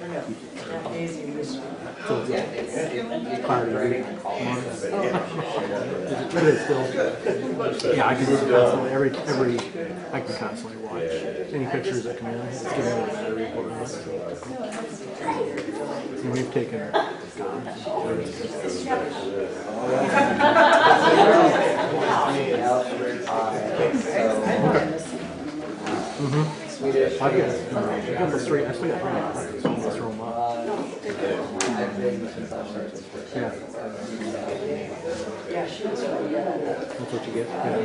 Easy this week. So it's cloudy months. But it's still, yeah, I can just constantly, I can constantly watch any pictures that come in. It's giving me a better report on it. And we've taken, I've got the straight, I still got three, so I'm gonna throw them up. Yeah. That's what you get? Yeah.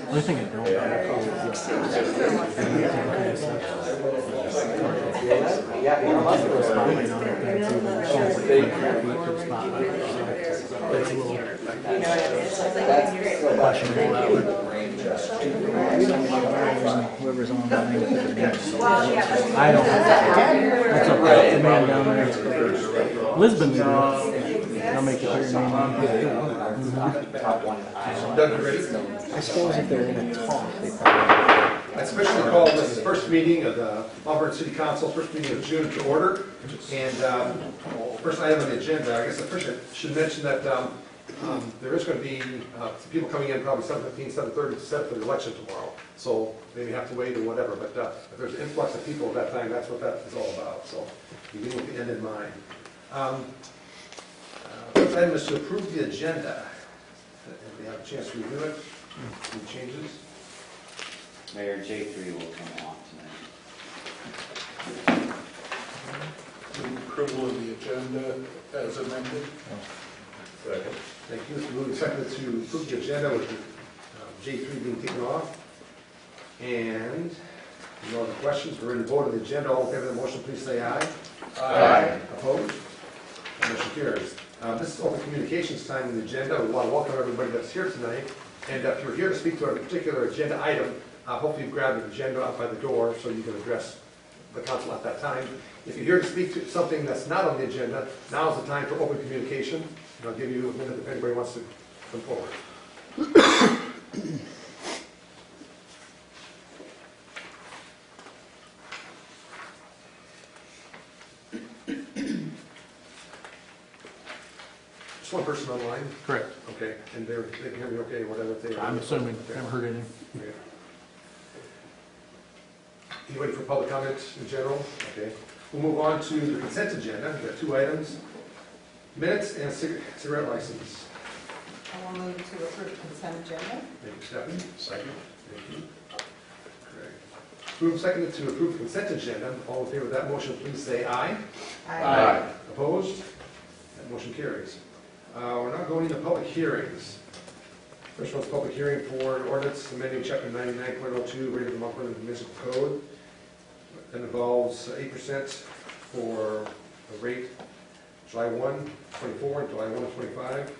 The only thing I don't whoever's online, I don't have that. That's up to the man down there. Lisbon, maybe. I'll make you put your name on. I suppose if they're in a talk, they probably. I especially call this the first meeting of the Auburn City Council, first meeting of June to order. And first item on the agenda, I guess I first should mention that there is going to be some people coming in probably 7:15, 7:30 to set for the election tomorrow. So they may have to wait or whatever, but if there's an influx of people at that time, that's what that is all about. So beginning with the end in mind. First item is to approve the agenda. If we have a chance to review it, any changes? Mayor, J3 will come off tonight. Approval of the agenda as amended. Second. Thank you. It's moved and seconded to approve the agenda with J3 being taken off. And no other questions. We're ready to vote on the agenda. All in favor of the motion, please say aye. Aye. Opposed? Motion carries. This is open communications time in the agenda. We want to welcome everybody that's here tonight. And if you're here to speak to a particular agenda item, hopefully you've grabbed an agenda up by the door so you can address the council at that time. If you're here to speak to something that's not on the agenda, now is the time for open communication. And I'll give you a minute if anybody wants to come forward. Just one person online? Correct. Okay, and they can hear me okay, whatever they are. I'm assuming, haven't heard anything. Okay. Anybody for public comment in general? Okay. We'll move on to the consent agenda. We've got two items. Minutes and cigarette license. I will move to approve the consent agenda. Thank you, Stephanie. Second. Thank you. Great. Moved and seconded to approve the consent agenda. All in favor of that motion, please say aye. Aye. Opposed? That motion carries. We're now going into public hearings. First one's public hearing for an ordinance amending chapter 99.02, rate of the Montgomery Municipal Code. That involves 8% for a rate July 1, 24 and July 1, 25.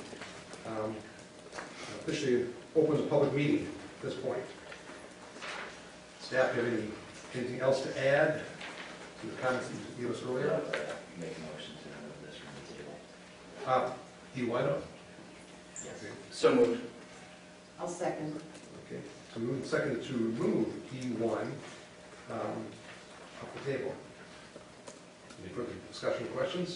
Officially opens a public meeting at this point. Staff, do you have anything else to add to the comments that you gave us earlier? Make a motion to remove this from the table. E1? Yes. Okay. So moved. I'll second. Okay. So moved and seconded to remove E1 off the table. Any further discussion or questions?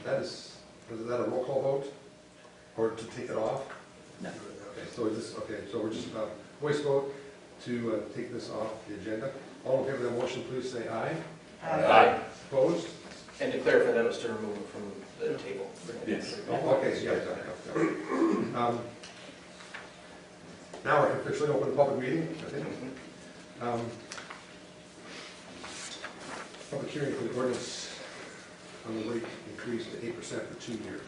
Is that a roll call vote? Or to take it off? No. Okay, so we're just voice vote to take this off the agenda. All in favor of the motion, please say aye. Aye. Opposed? And to clarify, that was to remove it from the table. Yes. Oh, okay, yeah, sorry. Now we're officially open the public meeting, I think. Public hearing for the ordinance on the rate increase to 8% for 2 years.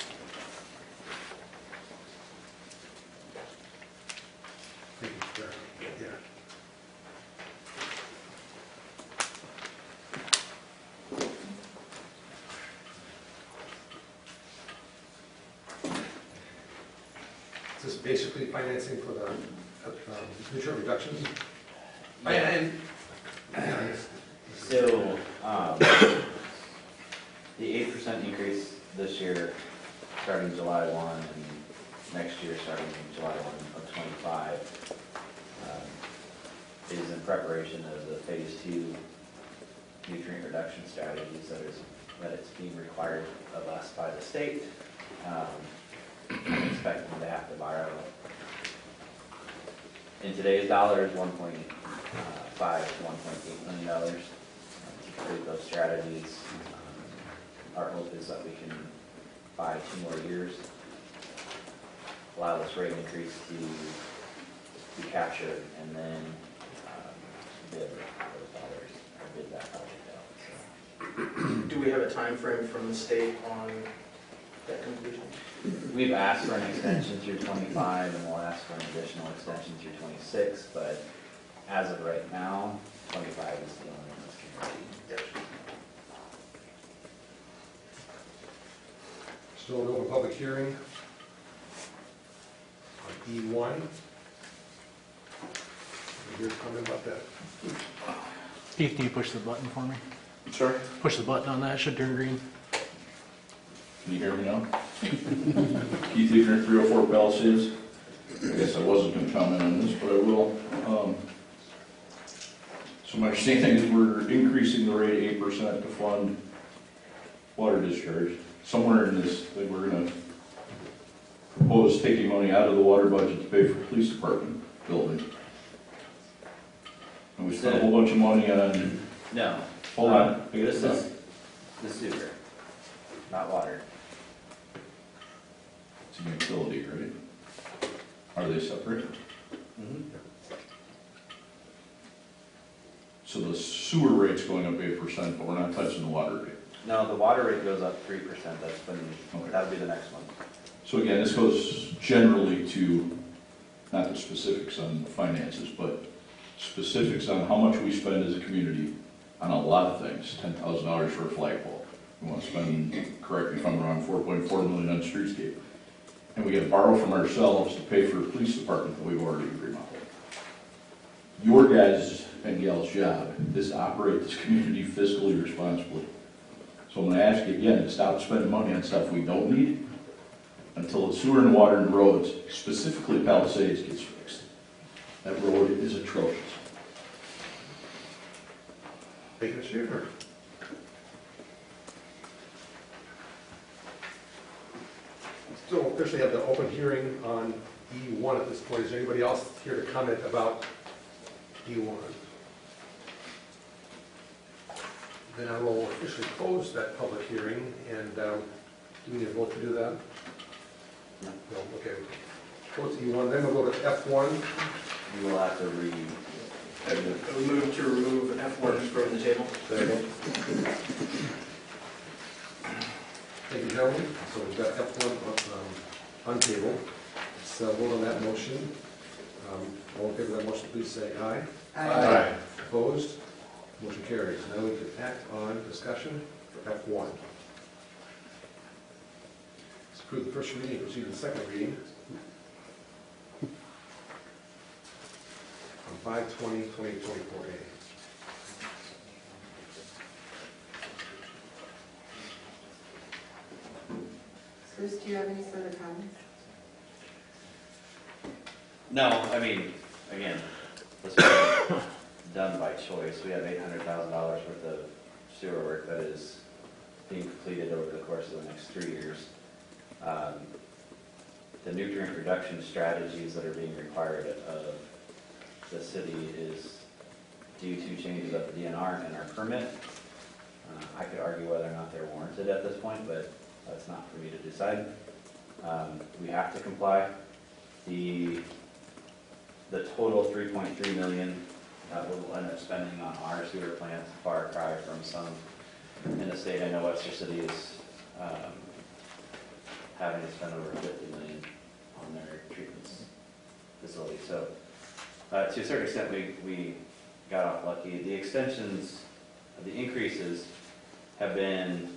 Thank you, sir. Yeah. Is this basically financing for the nutrient reductions? So, the 8% increase this year, starting July 1, and next year starting July 1 of 25, is in preparation of the phase 2 nutrient reduction strategies that it's being required of us by the state. I'm expecting to have to borrow, in today's dollars, $1.5 to $1.8 million to complete those strategies. Our hope is that we can buy 2 more years, allow this rate increase to be captured, and then bid those dollars, or bid that project out. Do we have a time frame from the state on that conclusion? We've asked for an extension through 25, and we'll ask for an additional extension through 26, but as of right now, 25 is the only one that's guaranteed. Still an open public hearing on E1. Your comment about that? Keith, can you push the button for me? Sure. Push the button on that, it should turn green. Can you hear me now? Keith Eager, 304 Palisades. I guess I wasn't going to comment on this, but I will. So my understanding is we're increasing the rate 8% to fund water discharge. Somewhere in this thing, we're going to propose taking money out of the water budget to pay for police department building. And we spent a whole bunch of money on. No. Hold on. This is the sewer, not water. It's a utility, right? Are they separate? So the sewer rate's going up 8%, but we're not touching the water rate. No, the water rate goes up 3%. That's been, Okay. that would be the next one. So again, this goes generally to, not the specifics on finances, but specifics on how much we spend as a community on a lot of things. $10,000 for a flagpole. We want to spend, correct me if I'm wrong, $4.4 million on streetscape. And we got to borrow from ourselves to pay for a police department that we've already remodeled. Your guys' and gals' job is to operate this community fiscally responsibly. So I'm going to ask you again to stop spending money on stuff we don't need until the sewer and water and roads, specifically Palisades, gets fixed. That road is atrocious. Thank you, Mr. Schaefer. Still officially have the open hearing on E1 at this point. Is there anybody else here to comment about E1? Then I will officially close that public hearing, and do we need a vote to do that? No. No, okay. Close E1, then we'll go to F1. You will have to read. I would move to remove F1 from the table. Thank you, gentlemen. So we've got F1 on table. So vote on that motion. All in favor of that motion, please say aye. Aye. Opposed? Motion carries. Now we can act on discussion for F1. Let's approve the first reading, proceed to the second reading. On 5/20/2024A. Bruce, do you have any further comments? No, I mean, again, this was done by choice. We have $800,000 worth of sewer work that is being completed over the course of the next 3 years. The nutrient reduction strategies that are being required of the city is due to changes at the DNR and our permit. I could argue whether or not they're warranted at this point, but that's not for me to decide. We have to comply. The total $3.3 million that we'll end up spending on our sewer plants, far cry from some in the state. I know Webster City is having to spend over $50 million on their treatment facility. So to a certain extent, we got off lucky. The extensions, the increases have been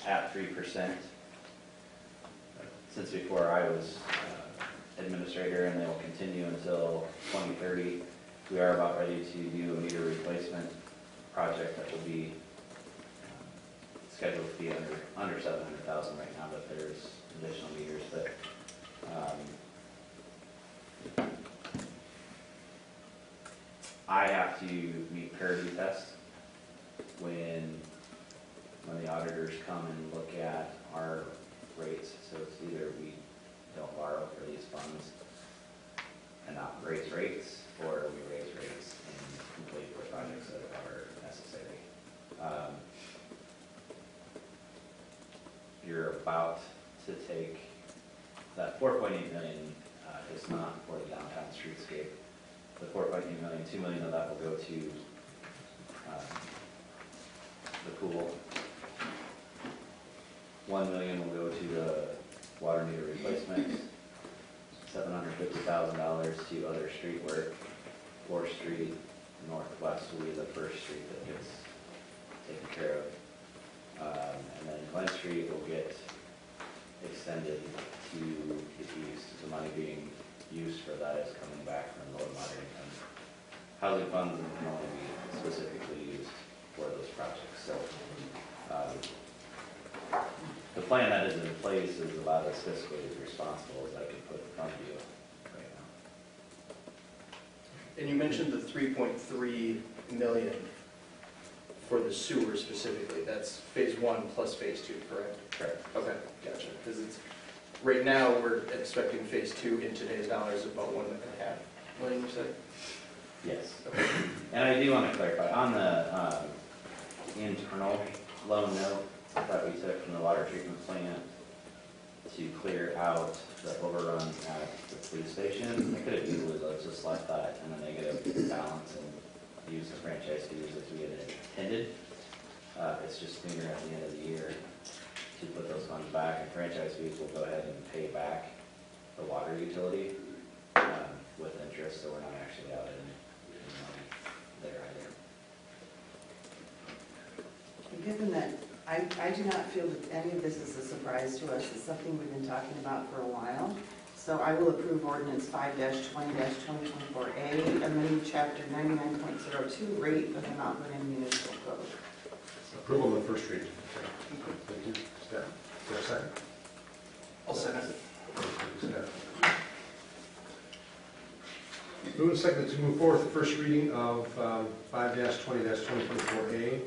at 3% since before I was administrator, and they will continue until 2030. We are about ready to do a meter replacement project that will be scheduled to be under $700,000 right now, but there's additional meters. But I have to meet parity tests when the auditors come and look at our rates. So it's either we don't borrow for these funds and not raise rates, or we raise rates and complete the projects that are necessary. You're about to take that 4.8 million is not for the downtown streetscape. The 4.8 million, 2 million of that will go to the pool. 1 million will go to the water meter replacement. $750,000 to other street work. 4th Street Northwest will be the first street that gets taken care of. And then Glen Street will get extended to the east. The money being used for that is coming back from low and moderate income housing funds and can only be specifically used for those projects. So the plan that is in place is about as fiscally responsible as I can put in front of you right now. And you mentioned the 3.3 million for the sewer specifically. That's phase 1 plus phase 2, correct? Correct. Okay, gotcha. Because it's, right now, we're expecting phase 2 in today's dollars about 1.5 million, you said? Yes. And I do want to clarify, on the internal loan note that we took from the water treatment plant to clear out the overrun at the police station, I could have easily just left that in a negative balance and used the franchise fees as we had intended. It's just cleaner at the end of the year to put those funds back, and franchise fees will go ahead and pay back the water utility with interest, so we're not actually out in money there either. Given that I do not feel that any of this is a surprise to us, it's something we've been talking about for a while. So I will approve ordinance 5-20-2024A, amending chapter 99.02, rate of the Mount Vernon Municipal Code. Approval on the first reading. Thank you, Steph. Is there a second? I'll second. Moving and seconded to move forward with the first reading of 5-20-2024A.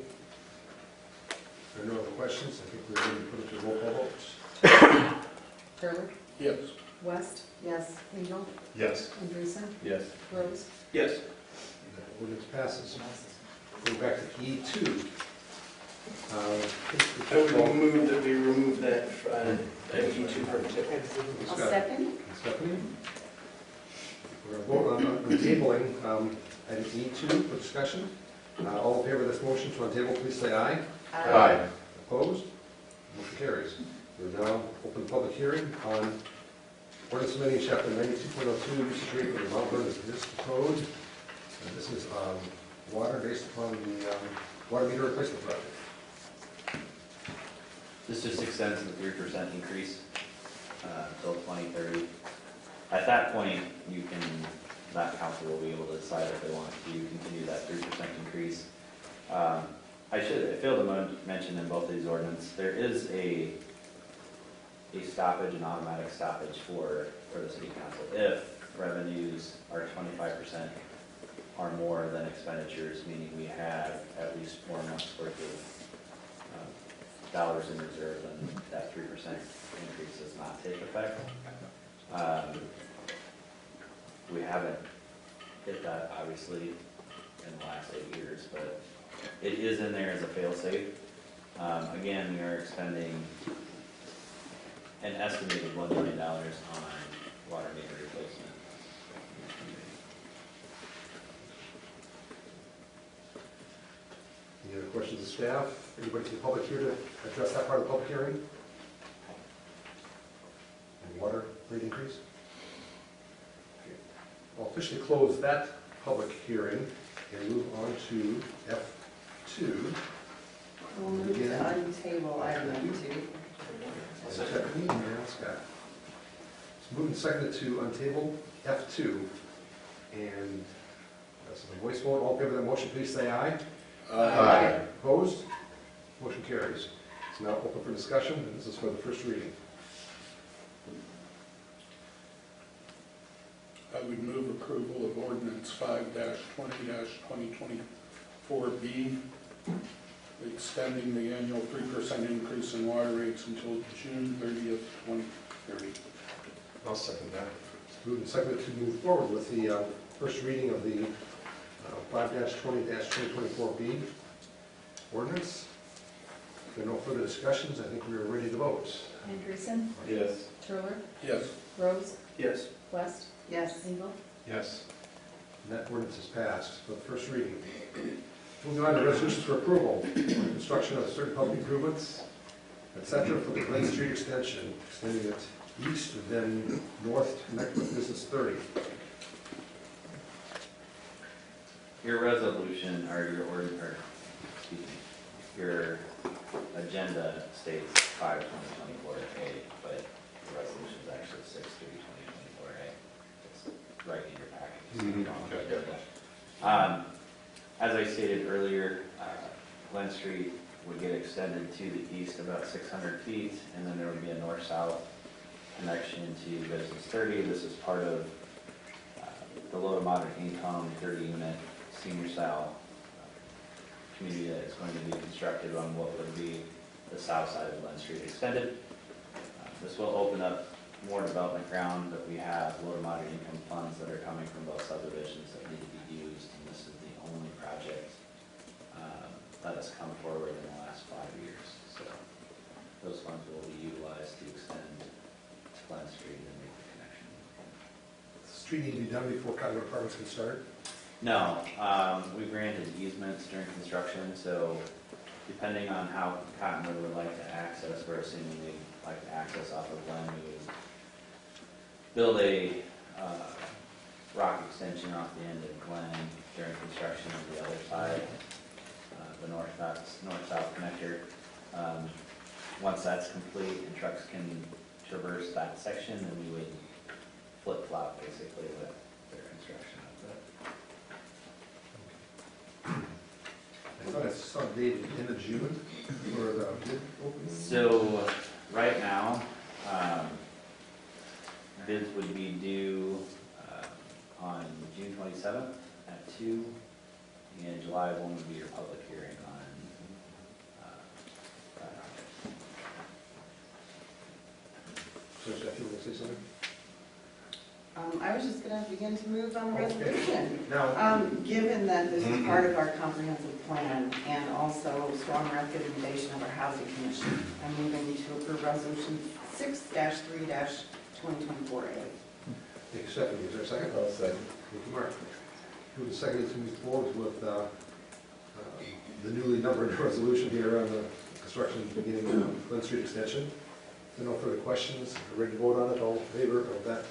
There are no other questions. I think we're going to put it to roll call votes. Turler? Yes. West? Yes. Engel? Yes. Andreessen? Yes. Rose? Yes. That ordinance passes. Going back to E2. I would move that we remove that item E2 from the table. I'll second. Stephanie? We're going to vote on tabling item E2 for discussion. All in favor of this motion to untable, please say aye. Aye. Opposed? Motion carries. We're now open the public hearing on ordinance amending chapter 92.02, usage rate for the Mount Vernon Municipal Code. And this is water based upon the water meter replacement project. This just extends the 3% increase until 2030. At that point, that council will be able to decide if they want to continue that 3% increase. I failed to mention in both of these ordinances, there is a stoppage, an automatic stoppage for the city council. If revenues are 25% or more than expenditures, meaning we have at least 4 months worth of dollars in reserve, then that 3% increase does not take effect. We haven't hit that, obviously, in the last 8 years, but it is in there as a fail-safe. Again, we are expending an estimated $1 million on water meter replacement. Any other questions of staff? Anybody from the public here to address that part of the public hearing? Any water rate increase? Okay. I'll officially close that public hearing and move on to F2. We'll move to untable item number 2. Stephanie and Scott. It's moved and seconded to untable F2. And that's a voice vote. All in favor of that motion, please say aye. Aye. Opposed? Motion carries. It's now open for discussion, and this is for the first reading. I would move approval of ordinance 5-20-2024B, extending the annual 3% increase in water rates until June 30th, 2030. I'll second that. Moved and seconded to move forward with the first reading of the 5-20-2024B ordinance. If there are no further discussions, I think we are ready to vote. Anderson, Yes. Turler, Yes. Rose, Yes. West, Yes. Engel. Yes. And that ordinance is passed for the first reading. Moving on to resolutions for approval, for construction of certain public improvements, etc. for the Glen Street extension, extending it east and then north to connect with Business 30. Your resolution, or your agenda states 5/2024A, but the resolution is actually 6/3/2024A. It's right in your package. As I stated earlier, Glen Street would get extended to the east about 600 feet, and then there would be a north-south connection to Business 30. This is part of the low to moderate income 30-unit senior style community that is going to be constructed on what would be the south side of Glen Street extended. This will open up more development ground, but we have low to moderate income funds that are coming from both subdivisions that need to be used, and this is the only project that has come forward in the last 5 years. So those funds will be utilized to extend Glen Street and make the connection. Does the street need to be done before condo apartments can start? No, we granted easements during construction, so depending on how Cottonwood would like to access, we're assuming they'd like to access off of Glen, we would build a rock extension off the end of Glen during construction of the other side, the north-south connector. Once that's complete and trucks can traverse that section, then we would flip-flop basically with their construction of that. I thought I saw the date end of June for the bid opening. So right now, bids would be due on June 27th at 2, and July 1 would be your public hearing on that project. So Jeff, you want to say something? I was just going to begin to move on the resolution. Now, Given that this is part of our comprehensive plan and also strong recommendation of our housing commission, I'm moving to approve resolution 6-3-2024A. thank you, Stephanie. Is there a second? I'll second. Thank you, Mark. Who is second to move forward with the newly numbered resolution here on the construction beginning of Glen Street extension? If there are no further questions, we're ready to vote on it. All in favor of that?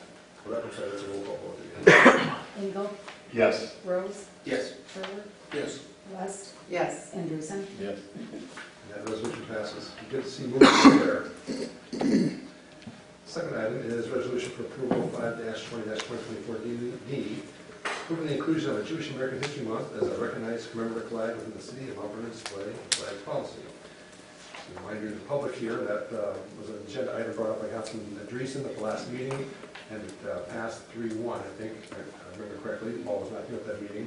Well, I'm sorry, that's a roll call vote again. Engel, Yes. Rose, Yes. Turler, Yes. West, Yes. Anderson. Yes. And that resolution passes. Good to see you moving there. Second item is resolution for approval 5-20-2024D, approving the inclusion of a Jewish American History Month as a recognized commemorative flag within the city of Mount Vernon display flag policy. To remind you of the public here, that was an agenda item brought up by Councilman Dreesen at the last meeting, and it passed 3-1, I think, if I remember correctly. Paul was not here at that meeting.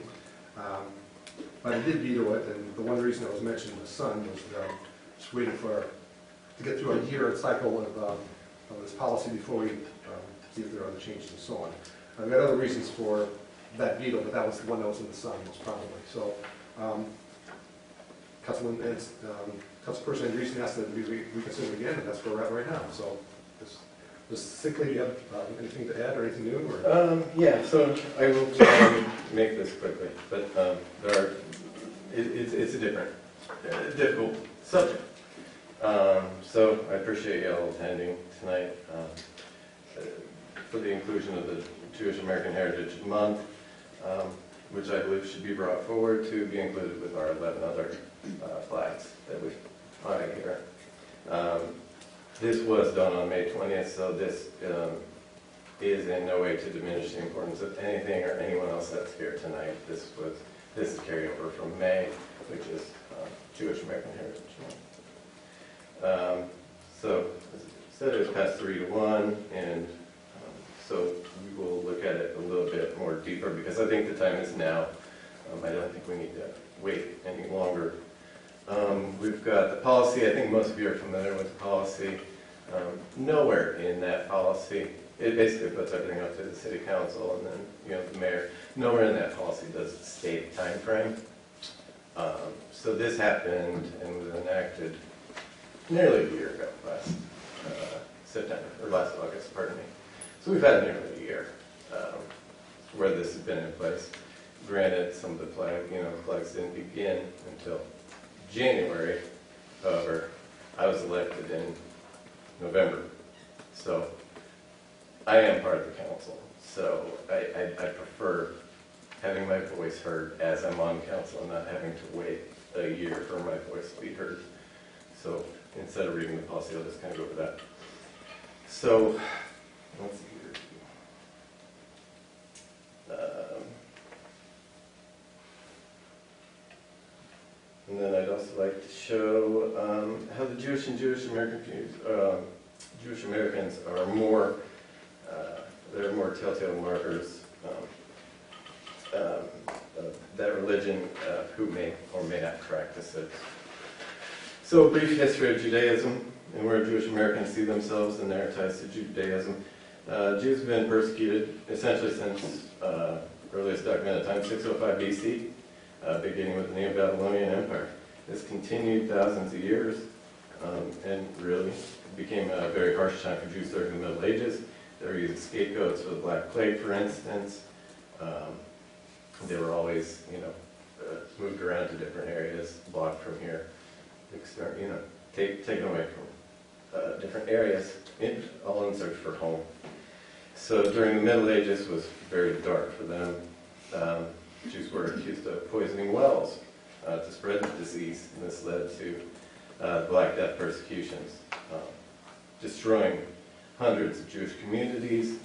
But I did veto it, and the one reason that was mentioned in the Sun was just waiting to get through a year cycle of this policy before we see if there are other changes and so on. I've got other reasons for that veto, but that was the one that was in the Sun most probably. So, Councilperson Andreessen asked that we reconsider again, and that's where we're at right now. So, specifically, do you have anything to add or anything new? Or? Yeah, so I will try and make this quickly, but it's a difficult subject. So I appreciate y'all attending tonight for the inclusion of the Jewish American Heritage Month, which I believe should be brought forward to be included with our 11 other flags that we honor here. This was done on May 20th, so this is in no way to diminish the importance of anything or anyone else that's here tonight. This is carryover from May, which is Jewish American Heritage Month. So, as I said, it was passed 3-1, and So we will look at it a little bit more deeper because I think the time is now. I don't think we need to wait any longer. We've got the policy. I think most of you are familiar with the policy. Nowhere in that policy, it basically puts everything up to the city council and then the mayor. Nowhere in that policy does it state time frame. So this happened and was enacted nearly a year ago, last September, or last August, pardon me. So we've had nearly a year where this has been in place. Granted, some of the flags didn't begin until January. However, I was elected in November. So I am part of the council. So I prefer having my voice heard as I'm on council and not having to wait a year for my voice to be heard. So instead of reading the policy, I'll just kind of go over that. So let's see here. And then I'd also like to show how the Jewish and Jewish Americans are more, there are more telltale markers of that religion who may or may not practice it. So a brief history of Judaism and where Jewish Americans see themselves and their ties to Judaism. Jews have been persecuted essentially since earliest documented time, 605 BC. Beginning with the Neo-Babylonian Empire. This continued thousands of years and really became a very harsh time for Jews during the Middle Ages. They were using scapegoats for the Black Plague, for instance. They were always, moved around to different areas, blocked from here, taken away from different areas, all in search for home. So during the Middle Ages was very dark for them. Jews were accused of poisoning wells to spread the disease, and this led to Black Death persecutions, destroying hundreds of Jewish communities.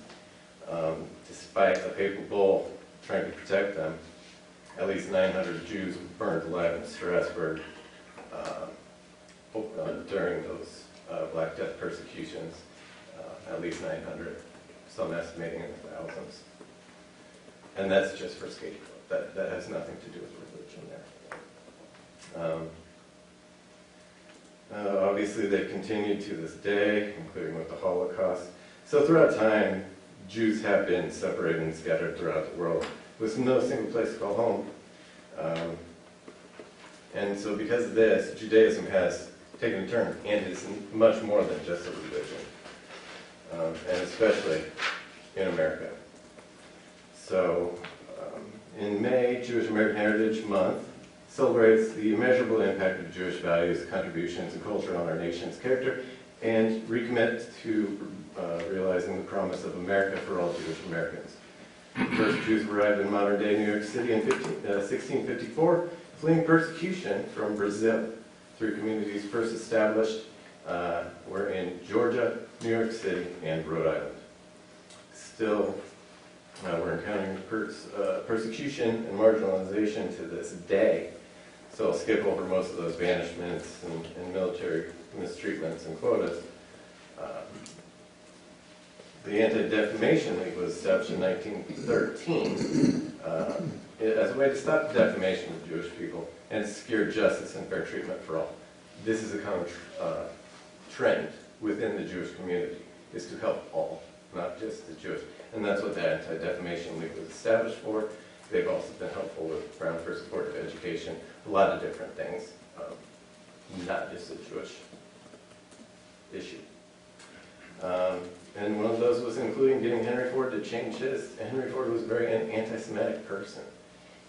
Despite a papal bull trying to protect them, at least 900 Jews were burned alive in Strasbourg during those Black Death persecutions, at least 900, some estimating in the thousands. And that's just for scapegoat. That has nothing to do with religion there. Obviously, they've continued to this day, including with the Holocaust. So throughout time, Jews have been separated and scattered throughout the world with no single place to call home. And so because of this, Judaism has taken a turn and is much more than just a religion, and especially in America. So in May, Jewish American Heritage Month celebrates the immeasurable impact of Jewish values, contributions, and culture on our nation's character, and recommit to realizing the promise of America for all Jewish Americans. The first Jews arrived in modern-day New York City in 1654, fleeing persecution from Brazil through communities first established were in Georgia, New York City, and Rhode Island. Still, we're encountering persecution and marginalization to this day. So I'll skip over most of those banishments and military mistreatments and quotas. The Anti-Defamation League was established in 1913 as a way to stop the defamation of Jewish people and to secure justice and fair treatment for all. This is a common trend within the Jewish community, is to help all, not just the Jewish. And that's what the Anti-Defamation League was established for. They've also been helpful with Brown for Supportive Education, a lot of different things, not just a Jewish issue. And one of those was including getting Henry Ford to change his. Henry Ford was a very anti-Semitic person.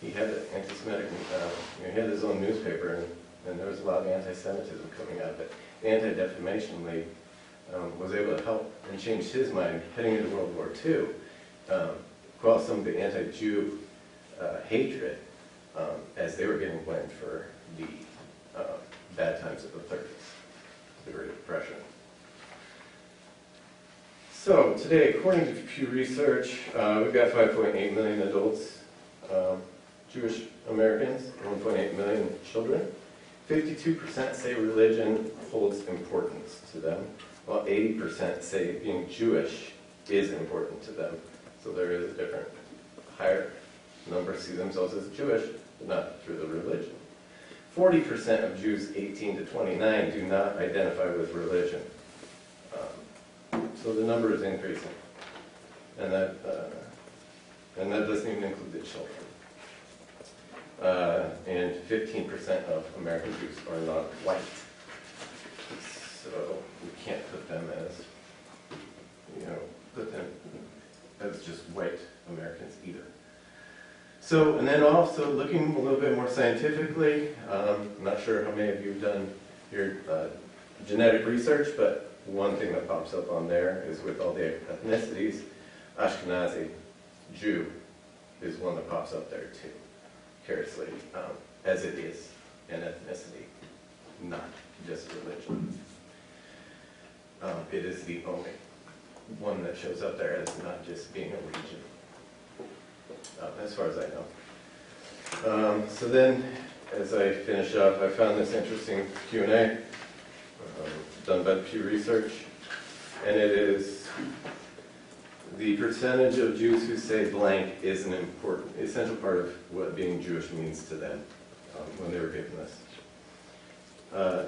He had an anti-Semitic, he had his own newspaper, and there was a lot of anti-Semitism coming out of it. The Anti-Defamation League was able to help and change his mind heading into World War II, quell some of the anti-Jew hatred as they were getting blamed for the bad times of the 30s, the Great Depression. So today, according to Pew Research, we've got 5.8 million adults, Jewish Americans, 1.8 million children. 52% say religion holds importance to them, while 80% say being Jewish is important to them. So there is a different, higher number see themselves as Jewish, but not through the religion. 40% of Jews 18 to 29 do not identify with religion. So the number is increasing. And that doesn't even include the children. And 15% of American Jews are not white. So we can't put them as, put them as just white Americans either. So, and then also looking a little bit more scientifically, I'm not sure how many of you have done your genetic research, but one thing that pops up on there is with all the ethnicities, Ashkenazi Jew is one that pops up there too, curiously, as it is an ethnicity, not just religion. It is the only one that shows up there as not just being a region, as far as I know. So then, as I finish up, I found this interesting Q&A done by Pew Research, and it is the percentage of Jews who say blank is an important, essential part of what being Jewish means to them when they were given this.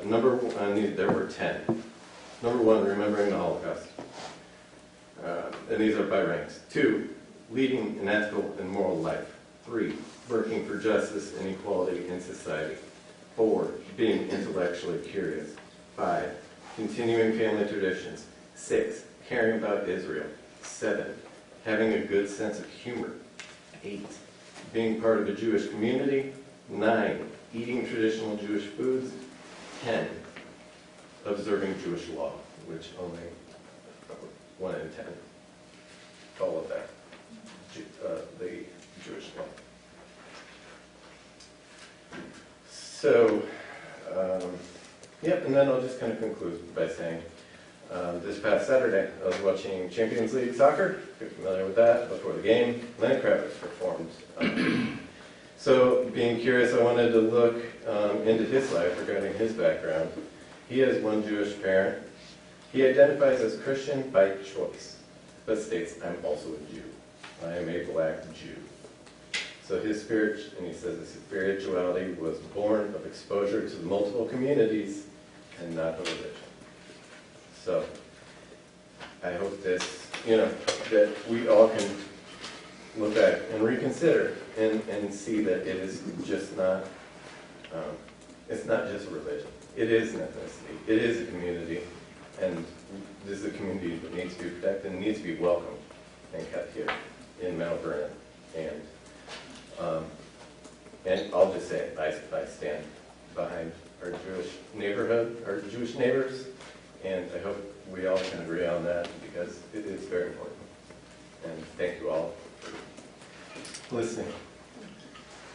Number one, there were 10. Number 1, remembering the Holocaust. And these are by ranks. 2, leading an ethical and moral life. 3, working for justice and equality in society. 4, being intellectually curious. 5, continuing family traditions. 6, caring about Israel. 7, having a good sense of humor. 8, being part of a Jewish community. 9, eating traditional Jewish foods. 10, observing Jewish law, which only 1 in 10 follow that, the Jewish law. So, and then I'll just kind of conclude by saying, this past Saturday, I was watching Champions League soccer, if you're familiar with that, before the game. Lenny Kravitz performed. So, being curious, I wanted to look into his life regarding his background. He has one Jewish parent. He identifies as Christian by choice, but states, I'm also a Jew. I am a black Jew. So his spirit, and he says his spirituality was born of exposure to multiple communities and not a religion. So I hope this, that we all can look back and reconsider and see that it is just not, it's not just a religion. It is an ethnicity. It is a community. And this is a community that needs to be protected and needs to be welcomed and kept here in Mount Vernon. And I'll just say, I stand behind our Jewish neighborhood, our Jewish neighbors, and I hope we all can agree on that because it is very important. And thank you all for listening.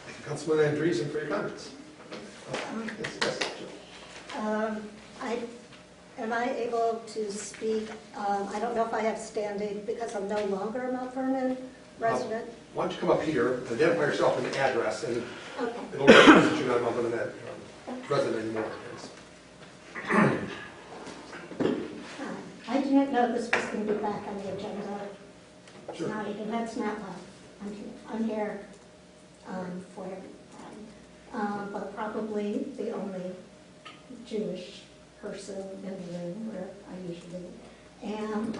Thank you, Councilman Andreessen, for your comments. Yes, Am I able to speak? I don't know if I have standing because I'm no longer a Mount Vernon resident. Why don't you come up here, identify yourself and the address, and Okay. it'll recognize that you're not a Mount Vernon resident anymore. I didn't know this was going to be back on the agenda. Sure. Not even, that's not why I'm here for everything. But probably the only Jewish person in the room where I usually am.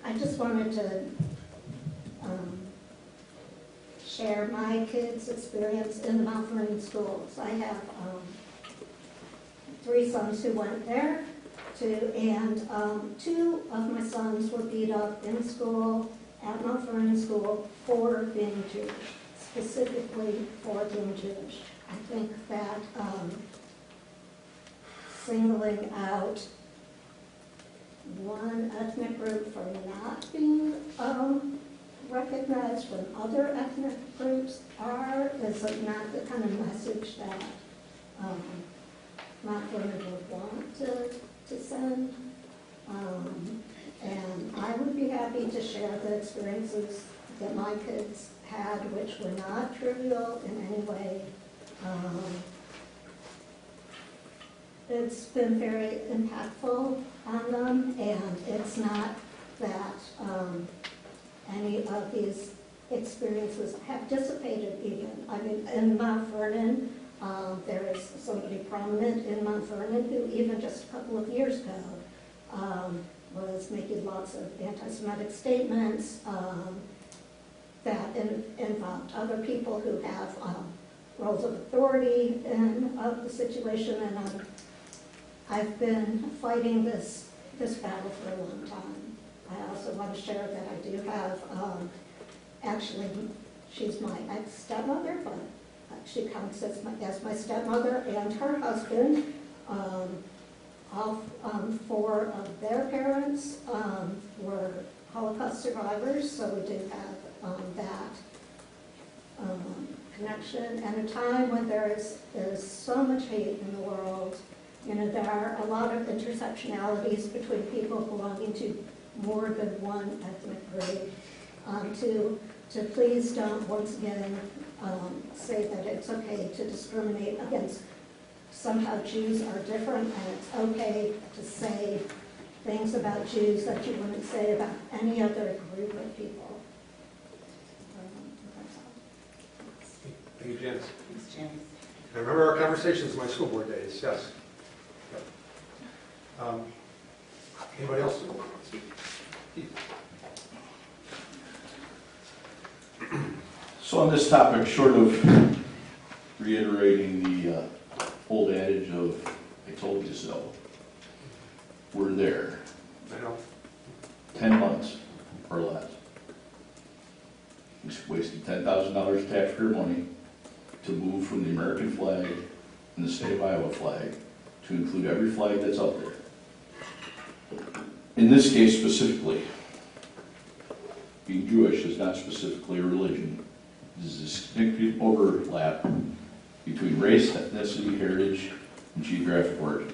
I just wanted to share my kids' experience in the Mount Vernon schools. I have 3 sons who went there, and 2 of my sons were beat up in school, at Mount Vernon School, for being Jewish, specifically for being Jewish. I think that singling out one ethnic group for not being recognized when other ethnic groups are is not the kind of message that Mount Vernon would want to send. And I would be happy to share the experiences that my kids had, which were not trivial in any way. It's been very impactful on them, and it's not that any of these experiences have dissipated even. I mean, in Mount Vernon, there is somebody prominent in Mount Vernon who even just a couple of years ago was making lots of anti-Semitic statements that involved other people who have roles of authority in the situation, and I've been fighting this battle for a long time. I also want to share that I do have, actually, she's my ex-stepmother, but she counts as my stepmother, and her husband. All four of their parents were Holocaust survivors, so we do have that connection. At a time when there's so much hate in the world, you know, there are a lot of intersectionalities between people belonging to more than one ethnic group. To please don't once again say that it's okay to discriminate against somehow Jews are different, and it's okay to say things about Jews that you wouldn't say about any other group of people. That's all. Thank you, Janice. Thanks, Janice. I remember our conversations in my school board days, yes. Anybody else? So on this topic, short of reiterating the old adage of, I told you so, we're there. I know. 10 months or less. We wasted $10,000 taxpayer money to move from the American flag and the state of Iowa flag to include every flag that's out there. In this case specifically, being Jewish is not specifically a religion. There's a significant overlap between race, ethnicity, heritage, and geographic origin.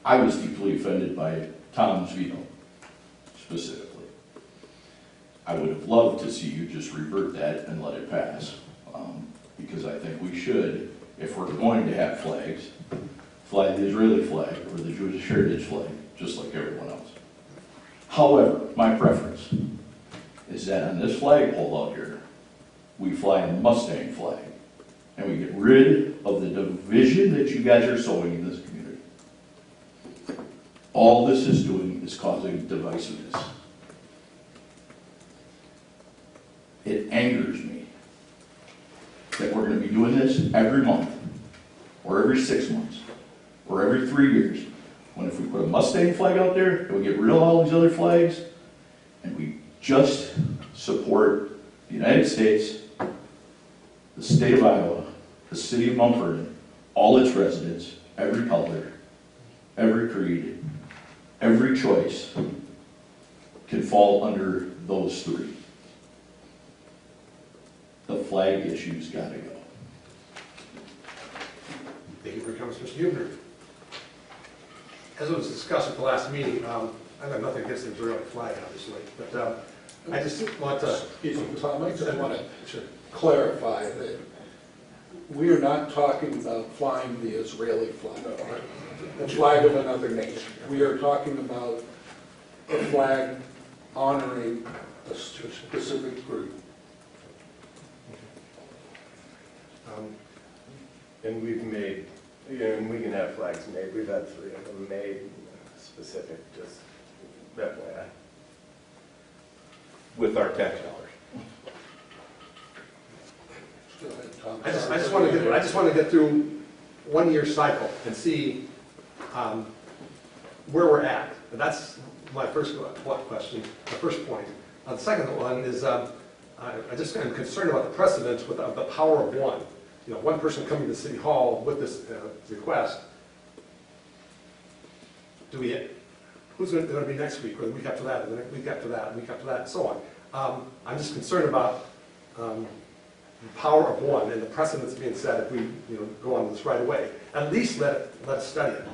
I was deeply offended by Tom's veto, specifically. I would have loved to see you just revert that and let it pass, because I think we should, if we're going to have flags, fly the Israeli flag or the Jewish heritage flag, just like everyone else. However, my preference is that on this flagpole out here, we fly a Mustang flag, and we get rid of the division that you guys are sowing in this community. All this is doing is causing divisiveness. It angers me that we're going to be doing this every month, or every 6 months, or every 3 years, when if we put a Mustang flag out there, and we get rid of all these other flags, and we just support the United States, the state of Iowa, the city of Mount Vernon, all its residents, every color, every creed, every choice can fall under those three. The flag issue's got to go. Thank you for your comments, Mr. Huebner. As it was discussed at the last meeting, I have nothing against the Israeli flag, obviously, but I just want to... Excuse me, Tom, I just want Sure. to clarify that we are not talking about flying the Israeli flag, the flag of another nation. We are talking about a flag honoring a specific group. And we've made, and we can have flags made, we've had 3 of them made specific, just FYI. With our tax dollars. Go ahead, Tom. I just want to get through 1 year cycle and see where we're at. And that's my first question, the first point. The second one is I just am concerned about the precedent with the power of one. You know, one person coming to City Hall with this request. Who's going to be next week, or the week after that, or the week after that, and the week after that, and so on. I'm just concerned about the power of one and the precedents being set if we go on this right away. At least let's study it.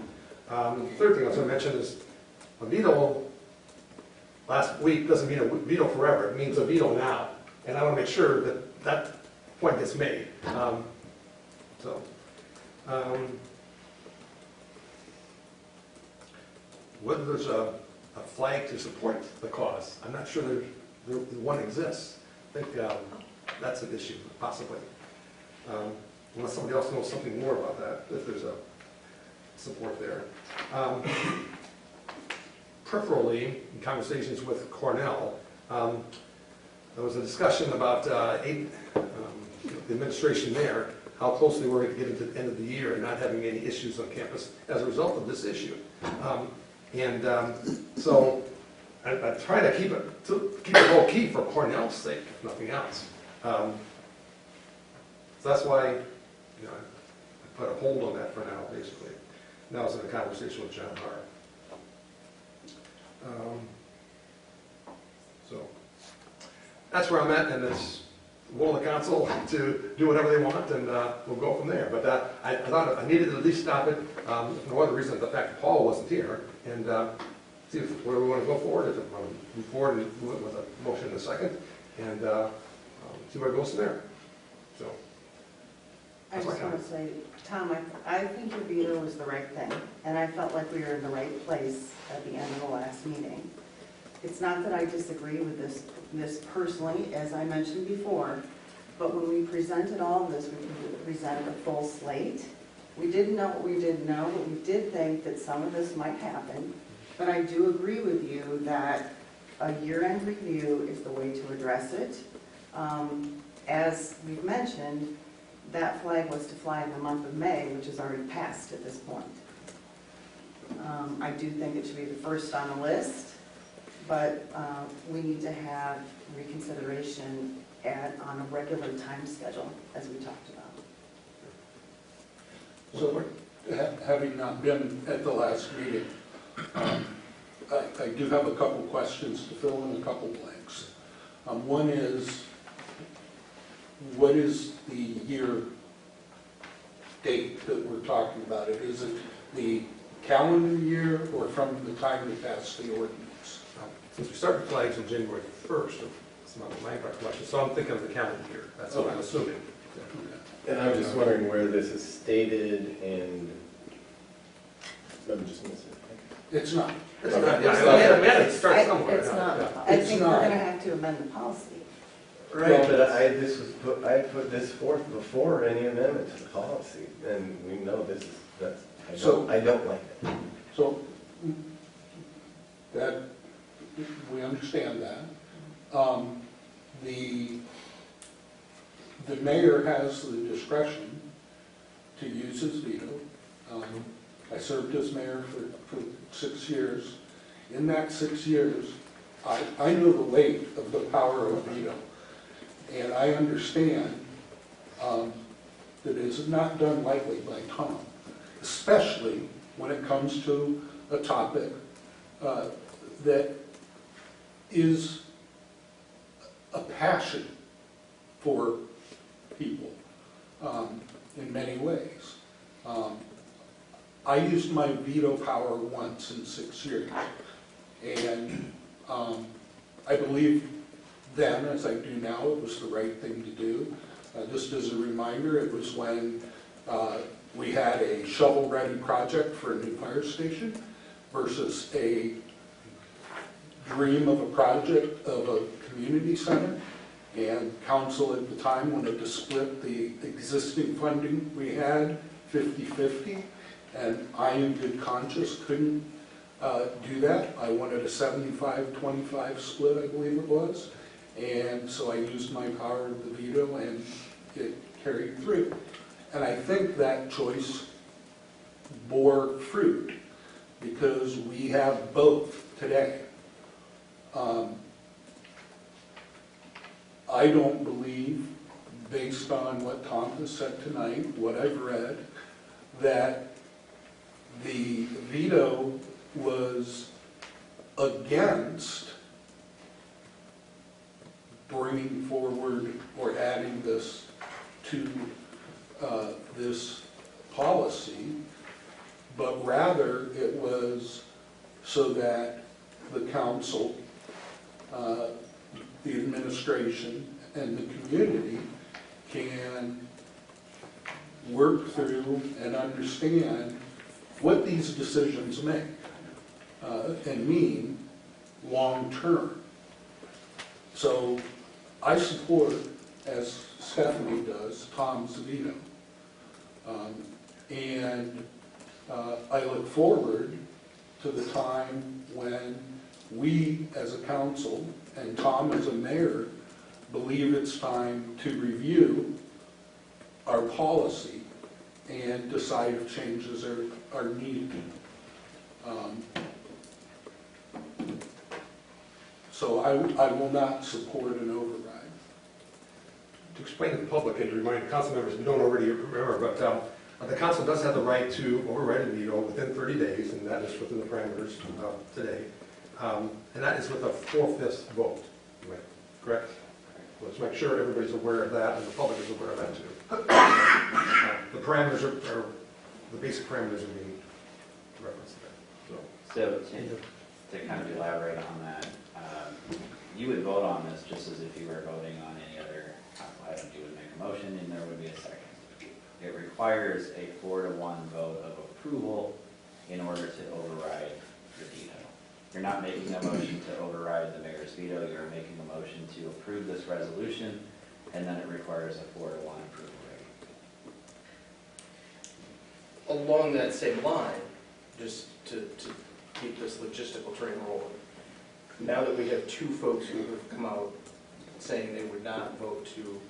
The third thing I was going to mention is a veto last week doesn't mean a veto forever. It means a veto now. And I want to make sure that that point gets made. whether there's a flag to support the cause. I'm not sure there one exists. I think that's an issue, possibly. Unless somebody else knows something more about that, if there's a support there. Peripherally, in conversations with Cornell, there was a discussion about the administration there, how closely we're going to get into the end of the year and not having any issues on campus as a result of this issue. So I'm trying to keep it low key for Cornell's sake, if nothing else. So that's why I put a hold on that for now, basically. And that was in a conversation with John Hart. So that's where I'm at, and it's the will of the council to do whatever they want, and we'll go from there. But I thought I needed to at least stop it, if no other reason, the fact that Paul wasn't here, and see where we want to go forward, if we want to move forward and do it with a motion in a second, and see where it goes from there. So. I just want to say, Tom, I think your veto was the right thing, and I felt like we were in the right place at the end of the last meeting. It's not that I disagree with this personally, as I mentioned before, but when we presented all of this, we presented a full slate. We didn't know what we didn't know, but we did think that some of this might happen. But I do agree with you that a year-end review is the way to address it. As we've mentioned, that flag was to fly in the month of May, which is already passed at this point. I do think it should be the first on the list, but we need to have reconsideration on a regular time schedule, as we talked about. So, having not been at the last meeting, I do have a couple questions to fill in a couple blanks. One is, what is the year date that we're talking about? Is it the calendar year or from the time we passed the ordinance? Since we started flags on January 1st, it's not my recollection, so I'm thinking of the calendar year. That's what I'm assuming. And I'm just wondering where this is stated, and I'm just missing. It's not. It's not, yeah, we had to start somewhere. It's not. Yeah. I It's think not. we're going to have to amend the policy. Right, but I put this forth before any amendment to the policy, and we know I don't like it. So, that, we understand that. The mayor has the discretion to use his veto. I served as mayor for 6 years. In that 6 years, I know the weight of the power of veto. And I understand that it is not done lightly by Tom, especially when it comes to a topic that is a passion for people in many ways. I used my veto power once in 6 years, and I believe then, as I do now, it was the right thing to do. Just as a reminder, it was when we had a shovel-ready project for a new fire station versus a dream of a project of a community center. And council at the time wanted to split the existing funding we had 50-50. And I, in good conscience, couldn't do that. I wanted a 75-25 split, I believe it was. And so I used my power of the veto, and it carried through. And I think that choice bore fruit, because we have both today. I don't believe, based on what Tom has said tonight, what I've read, that the veto was against bringing forward or adding this to this policy, but rather it was so that the council, the administration, and the community can work through and understand what these decisions make. and mean long-term. So I support, as Stephanie does, Tom's veto. And I look forward to the time when we as a council and Tom as a mayor believe it's time to review our policy and decide if changes are needed. So I will not support an override. To explain to the public and to remind council members who don't already remember, but the council does have the right to override a veto within 30 days, and that is within the parameters today. And that is with a 4/5 vote, correct? Let's make sure everybody's aware of that and the public is aware of that too. The parameters are the basic parameters are being referenced there. So to kind of elaborate on that, you would vote on this just as if you were voting on any other council item. You would make a motion and there would be a second. It requires a 4-to-1 vote of approval in order to override the veto. You're not making a motion to override the mayor's veto, you're making a motion to approve this resolution, and then it requires a 4-to-1 approval rate. Along that same line, just to keep this logistical train rolling, now that we have two folks who have come out saying they would not vote to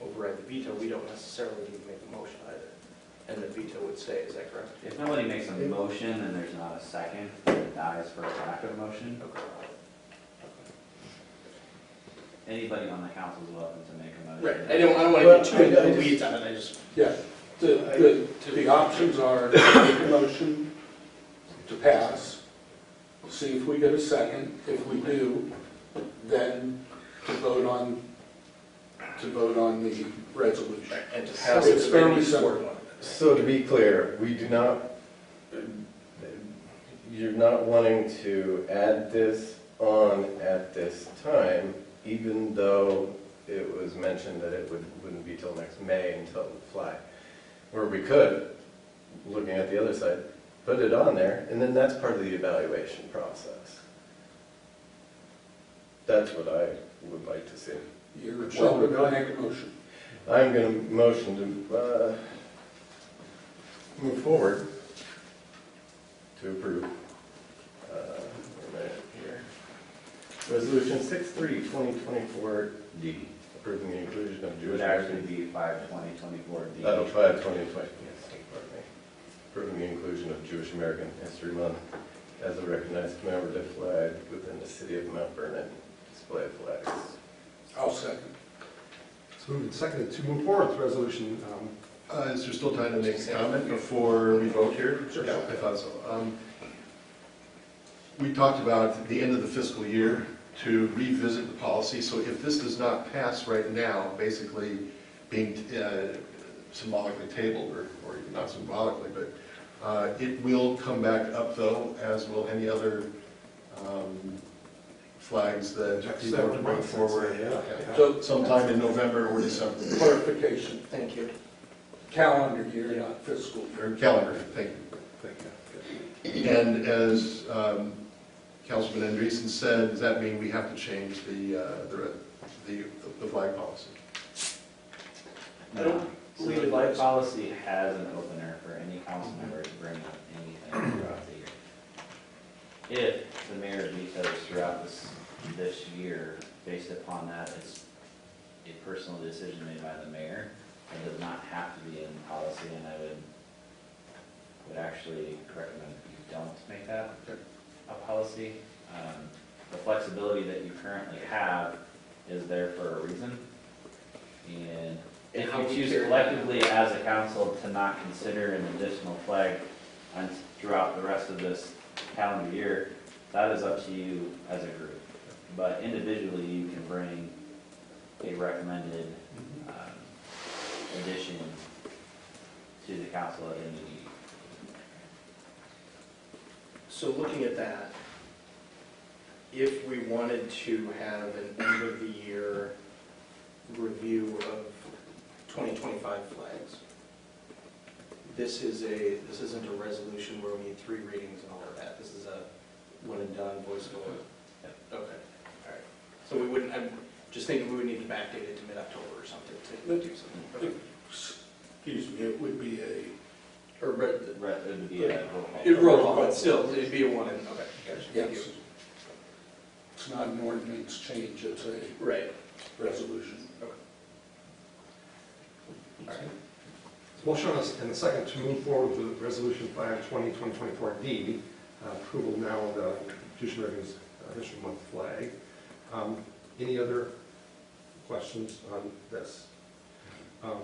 override the veto, we don't necessarily need to make a motion either. And the veto would stay, is that correct? If nobody makes a motion and there's not a second, it dies for a lack of a motion. Anybody on the council is welcome to make a motion. Right, I don't want to get too into the weeds on it, I just... Yeah, the options are to make a motion to pass, see if we get a second. If we do, then to vote on the resolution. And to pass It's it fairly simple. So to be clear, we do not, you're not wanting to add this on at this time, even though it was mentioned that it wouldn't be till next May until it would fly. Or we could, looking at the other side, put it on there, and then that's part of the evaluation process. That's what I would like to see. You're welcome to make a motion. I'm going to motion to move forward to approve. Wait a minute here. Resolution 63/2024D, approving the inclusion of It Jewish would actually American. be 5/2024D. 5/2020, yes, pardon me. Approving the inclusion of Jewish American History Month as a recognized commemorative flag within the city of Mount Vernon. Display of flags. I'll second. It's moved and seconded to move forward with resolution. Is there still time to make a comment before we vote here? Sure. Yeah, I thought so. We talked about at the end of the fiscal year to revisit the policy, so if this does not pass right now, basically being symbolically tabled, or even not symbolically, but it will come back up though, as will any other flags that people are to bring forward. So Sometime in November or December. clarification, Thank you. calendar year, not fiscal year. Or calendar, thank you. And as Councilman Andreessen said, does that mean we have to change the flag policy? I don't So believe the it flag does. policy has an opener for any council member to bring up anything throughout the year. If the mayor vetoes throughout this year, based upon that, it's a personal decision made by the mayor. It does not have to be in policy, and I would actually recommend you don't make that a policy. The flexibility that you currently have is there for a reason. And if how you we choose carry collectively as a council to not consider an additional flag throughout the rest of this calendar year, that is up to you as a group. But individually, you can bring a recommended addition to the council at any meeting. So looking at that, if we wanted to have an end of the year review of 2025 flags, this isn't a resolution where we need 3 readings and all of that. This is when and done, voice vote? Okay, all right. So we wouldn't, I'm just thinking we would need to backdate it to mid-October or something to do something. Okay. Excuse me, it would be a, Or, It would be a roll call. it'd roll, but still, it'd be a one and, okay, gotcha, thank you. yes. It's not an ordinance change, it's a Right. resolution. Motion and a second to move forward with Resolution 5/20/2024D, approval now of the Jewish Americans History Month flag. Any other questions on this? Are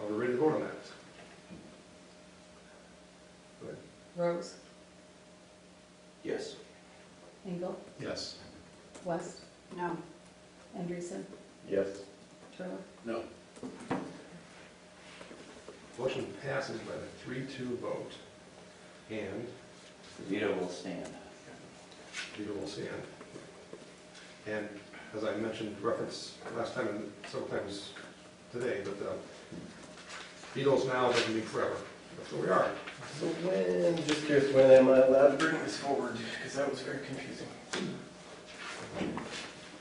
we ready to vote on that? Go ahead. Rose, Yes. Engel, Yes. West? No. Andreessen? Yes. Turler? No. Motion passes by a 3-2 vote, and The veto will stand. Peter will stand. And as I mentioned, reference last time and several times today, but vetoes now doesn't mean forever. That's where we are. So when, just curious, when am I allowed to bring this forward? Because that was very confusing.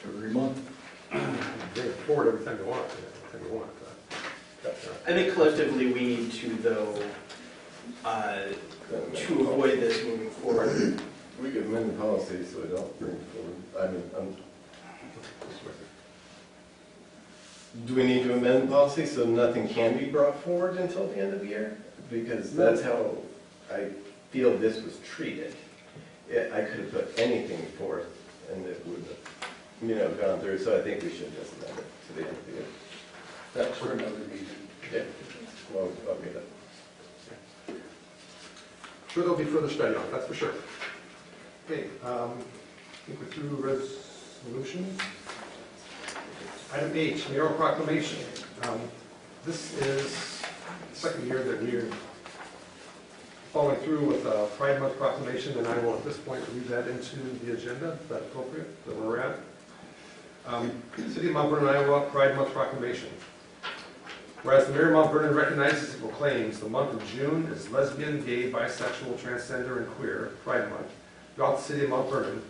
Every month. Bring it forward every time you want. I think collectively we need to, though, to avoid this moving forward. We could amend the policy so we don't bring it forward. I mean, do we need to amend the policy so nothing can be brought forward until the end of the year? Because that's how I feel this was treated. I could have put anything forth and it would have, gone through, so I think we should just amend it to the end of the year. That's for another meeting. Yeah, well, I'll get it. Sure, there'll be further study on it, that's for sure. Okay, I think we're through resolutions. Item H, mayoral proclamation. This is the second year that we're following through with Pride Month proclamation, and I will at this point read that into the agenda. Is that appropriate, that where we're at? City of Mount Vernon, Iowa, Pride Month proclamation. Whereas the Mayor of Mount Vernon recognizes and proclaims the month of June as lesbian, gay, bisexual, transgender, and queer Pride Month throughout the city of Mount Vernon,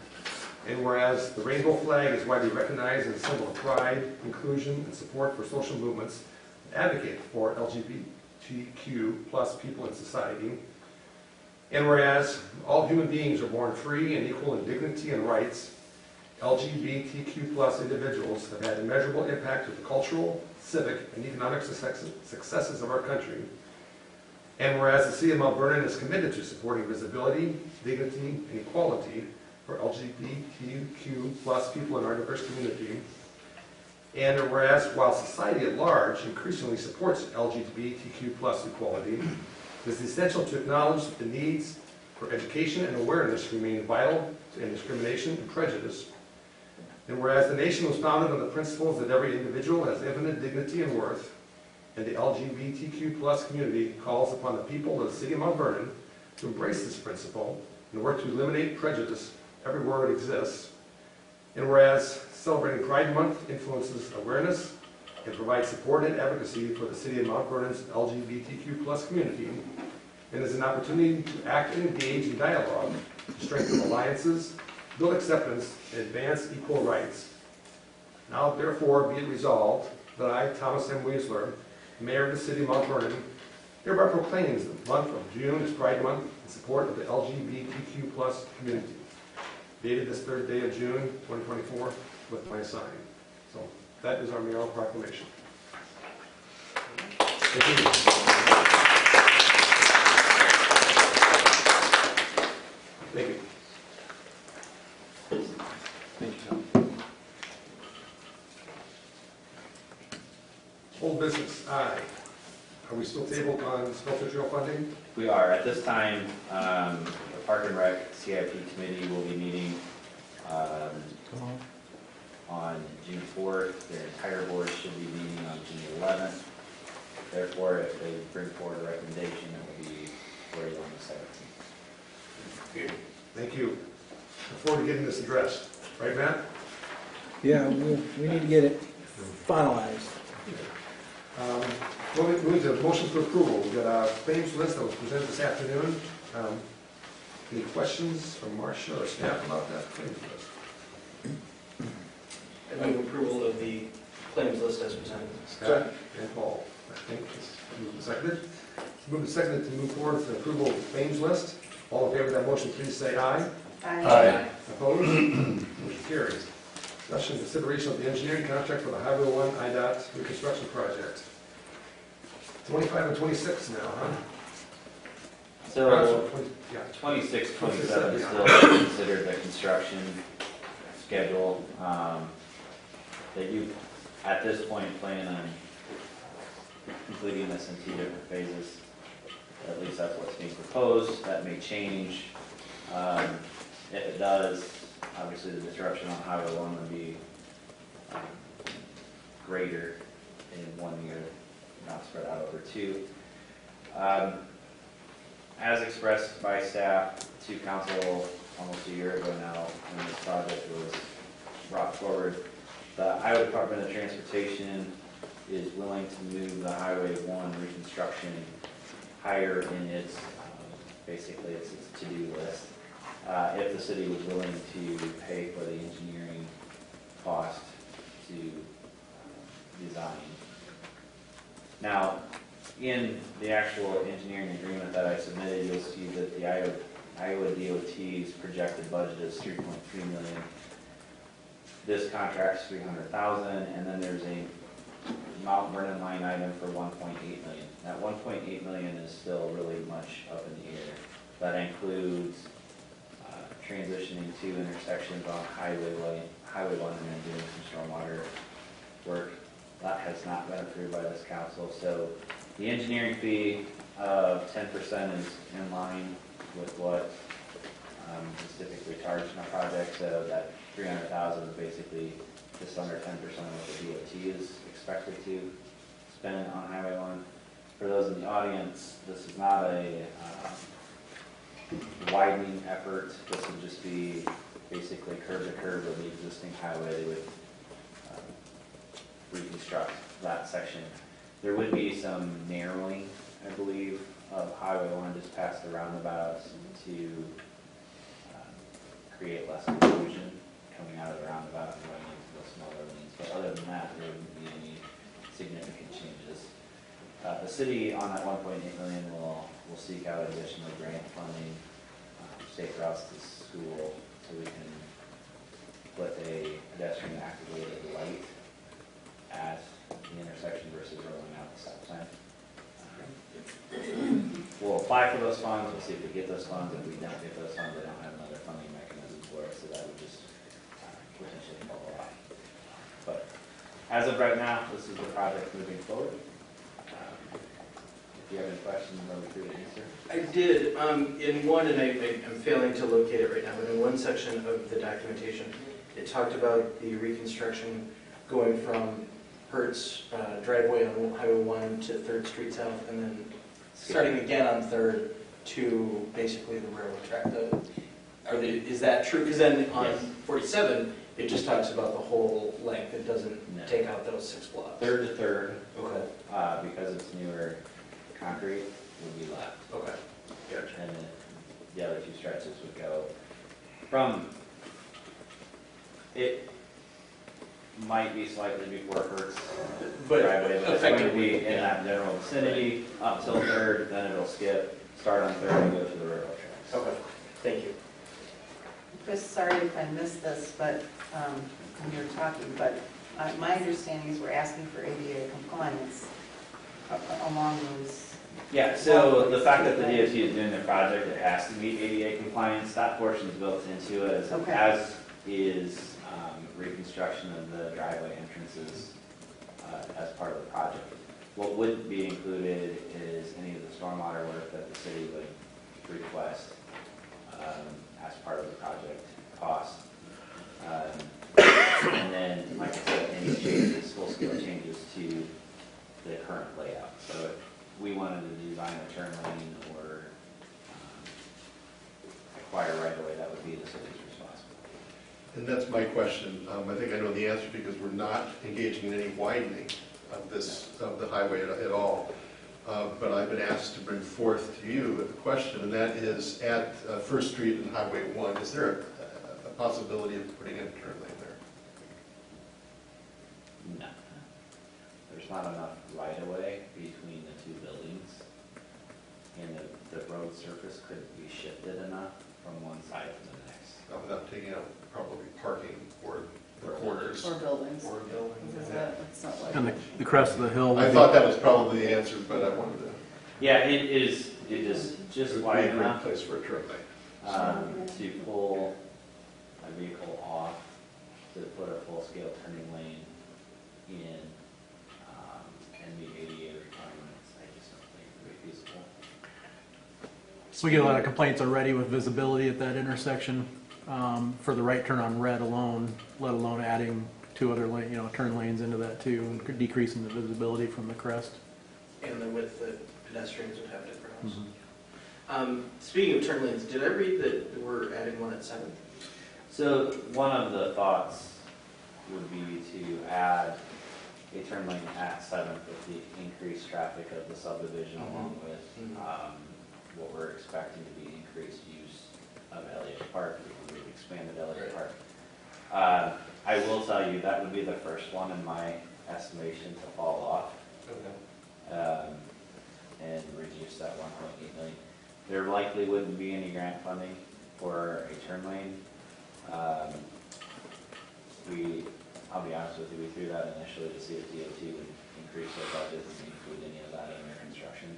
and whereas the rainbow flag is widely recognized as a symbol of pride, inclusion, and support for social movements that advocate for LGBTQ plus people in society, and whereas all human beings are born free and equal in dignity and rights, LGBTQ plus individuals have had immeasurable impact to the cultural, civic, and economic successes of our country. And whereas the City of Mount Vernon is committed to supporting visibility, dignity, and equality for LGBTQ plus people in our diverse community. And whereas while society at large increasingly supports LGBTQ plus equality, it is essential to acknowledge that the needs for education and awareness remain vital to end discrimination and prejudice. And whereas the nation was founded on the principles that every individual has infinite dignity and worth, and the LGBTQ plus community calls upon the people of the City of Mount Vernon to embrace this principle and work to eliminate prejudice everywhere it exists. And whereas celebrating Pride Month influences awareness and provides support and advocacy for the City of Mount Vernon's LGBTQ plus community, and is an opportunity to act and engage in dialogue to strengthen alliances, build acceptance, and advance equal rights. Now therefore be it resolved that I, Thomas M. Weisler, Mayor of the City of Mount Vernon, hereby proclaims the month of June as Pride Month in support of the LGBTQ plus community. Dated this 3rd day of June, 2024, with my sign. So that is our mayoral proclamation. Thank you. Thank you. Thank you, Tom. Old business, I. Are we still tabled on sculpture trail funding? We are. At this time, the Park and Rec CIP committee will be meeting on June 4th. Their entire board should be meeting on June 11th. Therefore, if they bring forward a recommendation, it will be ready on the 17th. Thank you. Look forward to getting this addressed. Right, Matt? Yeah, we need to get it finalized. Moving to motion for approval. We've got a claims list that was presented this afternoon. Any questions from Marcia or staff about that claims list? I move approval of the claims list as presented. Scott and Paul, I think, just moved and seconded. Moved and seconded to move forward with the approval of the claims list. All in favor of that motion, please say aye. Aye. Opposed? Motion carries. Discussion and consideration of the engineering contract for the Highway 1 IDOT reconstruction project. 25 and 26 now, huh? So, Yeah. 26, 27 is 27, still considered the construction schedule, that you, at this point, plan on completing this in 2 different phases. At least that's what's being proposed. That may change. If it does, obviously the disruption on Highway 1 would be greater in 1 year, not spread out over 2. As expressed by staff to council almost a year ago now, when this project was brought forward, the Iowa Department of Transportation is willing to move the Highway 1 reconstruction higher in its, basically its to-do list. If the city was willing to pay for the engineering cost to design. Now, in the actual engineering agreement that I submitted, you'll see that the Iowa DOT's projected budget is $3.3 million. This contract's $300,000, and then there's a Mount Vernon line item for $1.8 million. That $1.8 million is still really much up in the air. That includes transitioning 2 intersections on Highway 1 and then doing some stormwater work. That has not been approved by this council. So the engineering fee of 10% is in line with what is typically charged in a project. So that $300,000 is basically just under 10% of what the DOT is expected to spend on Highway 1. For those in the audience, this is not a widening effort. This would just be basically curb to curb of the existing highway. They would reconstruct that section. There would be some narrowing, I believe, of Highway 1 just past the roundabouts to create less confusion coming out of the roundabout and going into the smaller lanes. But other than that, there wouldn't be any significant changes. The city on that $1.8 million will seek out additional grant funding, safe routes to school, so we can put a pedestrian activated light at the intersection versus rolling out the stop sign. We'll apply for those funds. We'll see if we get those funds. If we don't get those funds, they don't have another funding mechanism for us, so that would just potentially fall off. But as of right now, this is the project moving forward. If you have any questions, I'll be free to answer. I did, in one, and I'm failing to locate it right now, but in one section of the documentation, it talked about the reconstruction going from Hertz driveway on Highway 1 to 3rd Street South, and then starting again on 3rd to basically the railroad track. Is that true? Because then on Yes. 47, it just talks about the whole length. It doesn't take out those 6 blocks. 3rd to 3rd, Okay. because it's newer concrete, would be left. Okay. Gotcha. And then the other 2 stretches would go from, it might be slightly before Hertz But driveway, but it's going to effectively, be in that general vicinity up till 3rd, then it'll skip, start on 3rd and go to the railroad tracks. Okay. Thank you. Chris, sorry if I missed this, but when you were talking, but my understanding is we're asking for ADA compliance along those. Yeah, so the fact that the DOT is doing their project, it has to meet ADA compliance. That portion is built into it, Okay. as is reconstruction of the driveway entrances as part of the project. What wouldn't be included is any of the stormwater work that the city would request as part of the project cost. And then, like I said, any changes, full-scale changes to the current layout. So if we wanted to design a turn lane or acquire right-of-way, that would be the city's responsibility. And that's my question. I think I know the answer because we're not engaging in any widening of this, of the highway at all. but I've been asked to bring forth to you a question, and that is at First Street and Highway 1, is there a possibility of putting in a turn lane there? No. There's not enough right-of-way between the two buildings, and the road surface couldn't be shifted enough from one side to the next. Without taking out probably parking or the corners. Or buildings. Or buildings. Is that, it's not like. And the crest of the hill. I thought that was probably the answer, but I wanted to. Yeah, it is just It would wide be a great enough place for a turn lane. to pull a vehicle off to put a full-scale turning lane in and meet ADA requirements. I just don't think it would be feasible. We get a lot of complaints already with visibility at that intersection for the right turn on red alone, let alone adding two other turn lanes into that too, and decreasing the visibility from the crest. And the width that pedestrians would have to cross. Mm-hmm. Speaking of turn lanes, did I read that we're adding one at 7th? So one of the thoughts would be to add a turn lane at 7th with the increased traffic of the subdivision along with what we're expecting to be increased use of Elliott Park. We've expanded Elliott Park. I will tell you that would be the first one in my estimation to fall off and reduce that 1.8 million. There likely wouldn't be any grant funding for a turn lane. I'll be honest with you, we threw that initially to see if DOT would increase their budget and include any of that in their construction.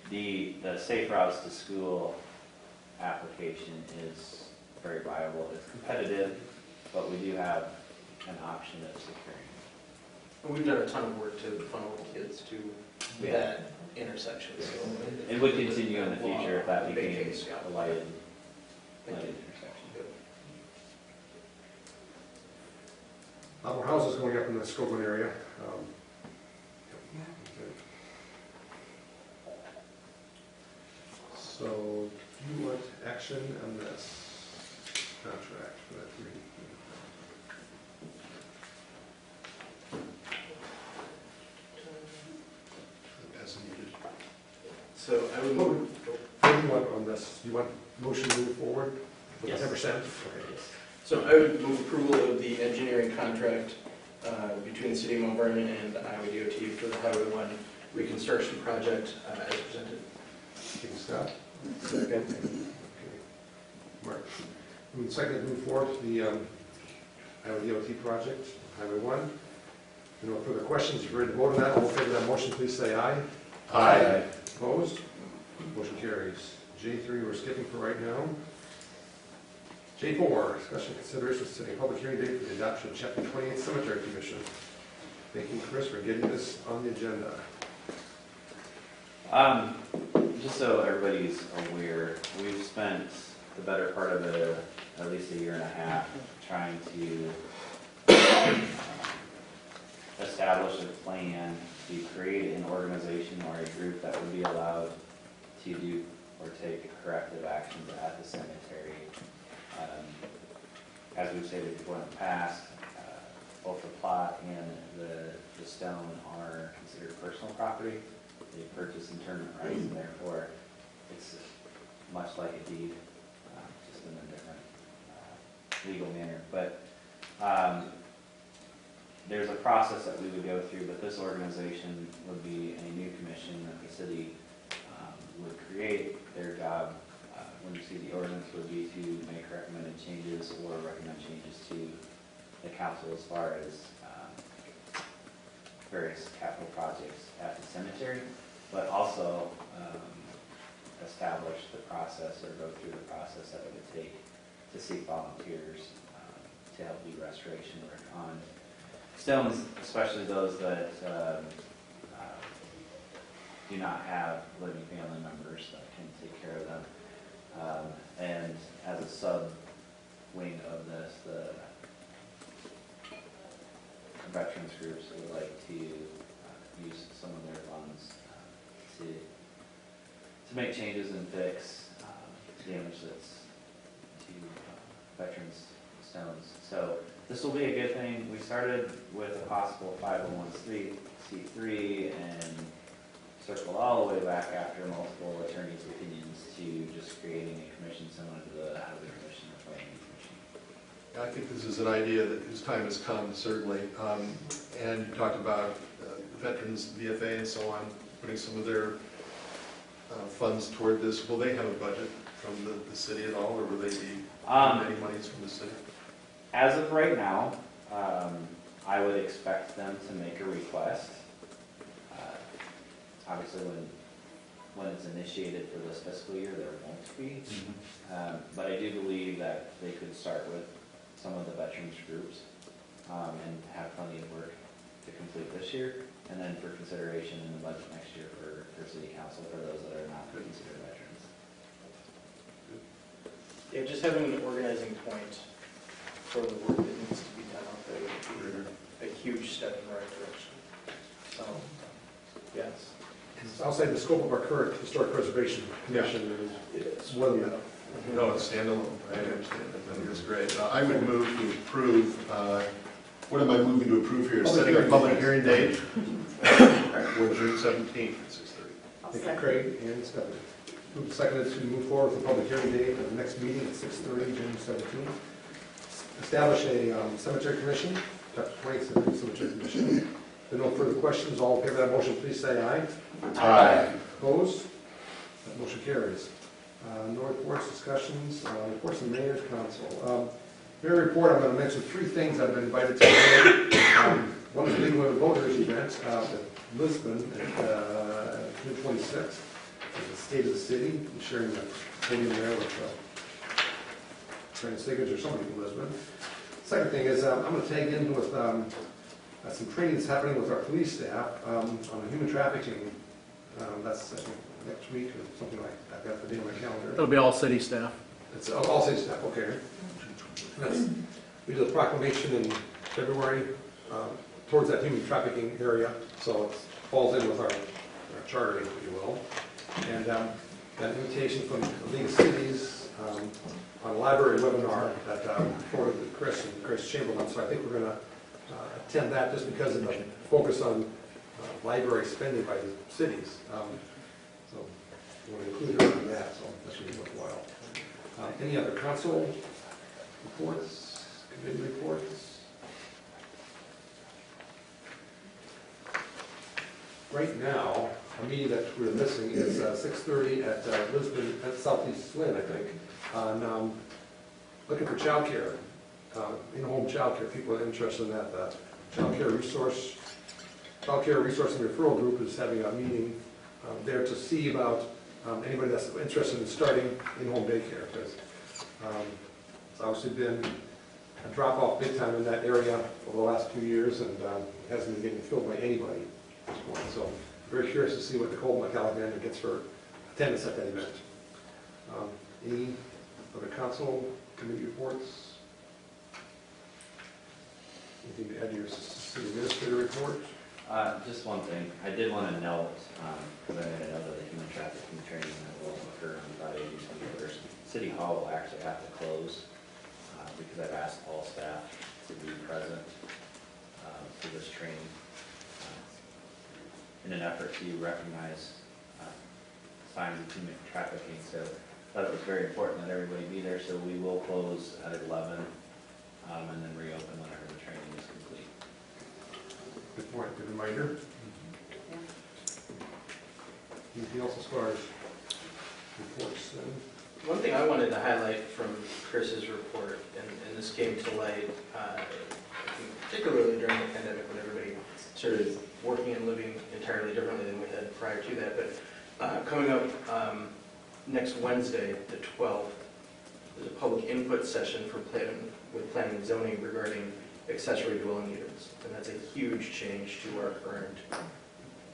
The Safe Routes to School application is very viable. It's competitive, but we do have an option of securing. We've done a ton of work to funnel kids to that intersection. So It would continue in the future if that Big became case, yeah. a lighted Thank you. intersection. More houses going up in the Scobin area. Okay. So, do you want action on this contract for that three? As needed. So I would move. What do you want on this? Do you want motion to move forward with Yes. 10%? Okay. So I would move approval of the engineering contract between the City of Mount Vernon and Iowa DOT for the Highway 1 reconstruction project as presented. Thank you, Scott. Second. Okay. Mark. Move second, move forward to the Iowa DOT project, Highway 1. No further questions. If you're ready to vote on that, all in favor of that motion, please say aye. Aye. Opposed? Motion carries. J3 we're skipping for right now. J4, discussion consideration of setting a public hearing date for the adoption of Chapter 28 Cemetery Commission. Thank you, Chris, for getting this on the agenda. Just so everybody's aware, we've spent the better part of at least a year and a half trying to establish a plan to create an organization or a group that would be allowed to do or take corrective actions at the cemetery. As we've stated before in the past, both the plot and the stone are considered personal property. They purchase internment rights, and therefore it's much like a deed, just in a different legal manner. But there's a process that we would go through, but this organization would be a new commission that the city would create. Their job, when you see the ordinance, would be to make recommended changes or recommend changes to the council as far as various capital projects at the cemetery, but also establish the process or go through the process that it would take to seek volunteers to help do restoration work on stones, especially those that do not have living family members that can take care of them. And as a sub-wing of this, the veterans groups would like to use some of their funds to make changes and fix damage that's to veterans' stones. So This will be a good thing. We started with a possible 501c3 and circled all the way back after multiple attorneys' opinions to just creating a commission similar to the Housing Commission or Planning Commission. I think this is an idea that whose time has come, certainly. And you talked about veterans, VFA and so on, putting some of their funds toward this. Will they have a budget from the city at all, or will they be any monies from the city? As of right now, I would expect them to make a request. Obviously, when it's initiated for this fiscal year, there won't be. But I do believe that they could start with some of the veterans groups and have plenty of work to complete this year, and then for consideration in the budget next year for city council for those that are not considered veterans. Yeah, just having an organizing point for the work that needs to be done out there would be a huge step in the right direction. So, yes. Outside the scope of our current historic preservation commission, it's more than enough. No, it's standalone. I understand. I think it's great. I would move to approve, what am I moving to approve here? Setting a public hearing date for June 17th at 6:30. Thank you, Craig and Stephanie. Moved and seconded to move forward with the public hearing date of the next meeting at 6:30, June 17th. Establish a cemetery commission, chapter 20 cemetery commission. If there are no further questions, all in favor of that motion, please say aye. Aye. Opposed? That motion carries. No reports, discussions, reports from the mayor's council. Mayor report, I'm going to mention three things I've been invited to. One is the League of Women Voters event at Lisbon June 26th. The state of the city, and sharing the podium there with Trent Stiggins or somebody from Lisbon. Second thing is I'm going to tag in with some training that's happening with our police staff on human trafficking. That's I think, next week or something like that. I've got the day on my calendar. It'll be all city staff. It's all city staff, okay. We did a proclamation in February towards that human trafficking area, so it falls in with our charter, if you will. And got an invitation from the League of Cities on a library webinar that forwarded to Chris and Grace Chamberlain. So I think we're going to attend that just because of the focus on library spending by the cities. So we want to include her in that, so that should be worthwhile. Any other council reports, committee reports? Right now, a meeting that we're missing is 6:30 at Lisbon, at Southeast Lynn, I think, on looking for childcare, in-home childcare. People are interested in that. Childcare Resource and Referral Group is having a meeting there to see about anybody that's interested in starting in-home daycare, because it's obviously been a drop-off big time in that area over the last few years, and hasn't been getting filled by anybody at this point. So very curious to see what Nicole McAlexander gets for attendance at that event. Any other council committee reports? Anything to add to your city administrator report? Just one thing. I did want to note, because I made a note of the human trafficking training that will occur on Friday, June 21st. City Hall will actually have to close because I've asked all staff to be present for this training in an effort to recognize signs of human trafficking. So I thought it was very important that everybody be there. So we will close at 11 and then reopen whenever the training is complete. Good point, good reminder. Anything else as far as reports then? One thing I wanted to highlight from Chris's report, and this came to light, I think particularly during the pandemic when everybody started working and living entirely differently than we had prior to that, but coming up next Wednesday, the 12th, there's a public input session for planning and zoning regarding accessory dwelling units, and that's a huge change to our current,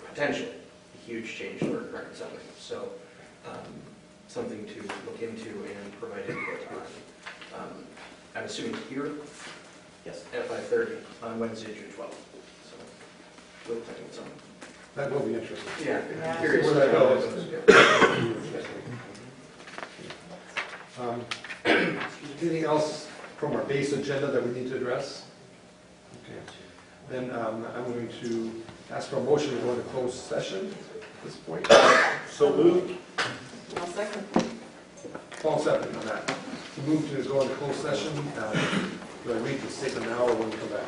potentially, a huge change to our current zoning. So something to look into and provide input on. I'm assuming here? Yes. At 5:30 on Wednesday, June 12th. So we'll plan with some. That will be interesting. Yeah, Yeah. I'm curious. Where that goes. Anything else from our base agenda that we need to address? Okay. Then I'm going to ask for a motion to go into closed session at this point. So moved. I'll second. Paul second on that. To move to go into closed session, do I read the statement now or when we come back?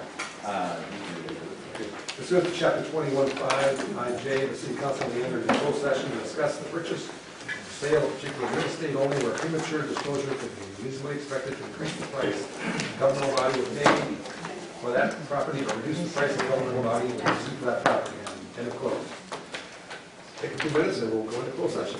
Pursuant to chapter 21(5)(I)(J), the city council may enter into closed session to discuss the purchase, sale of particular real estate only where premature disclosure could be reasonably expected to increase the price the governmental body would pay for that property or reduce the price the governmental body would receive for that property. End of quote. Take a few minutes and we'll go into closed session.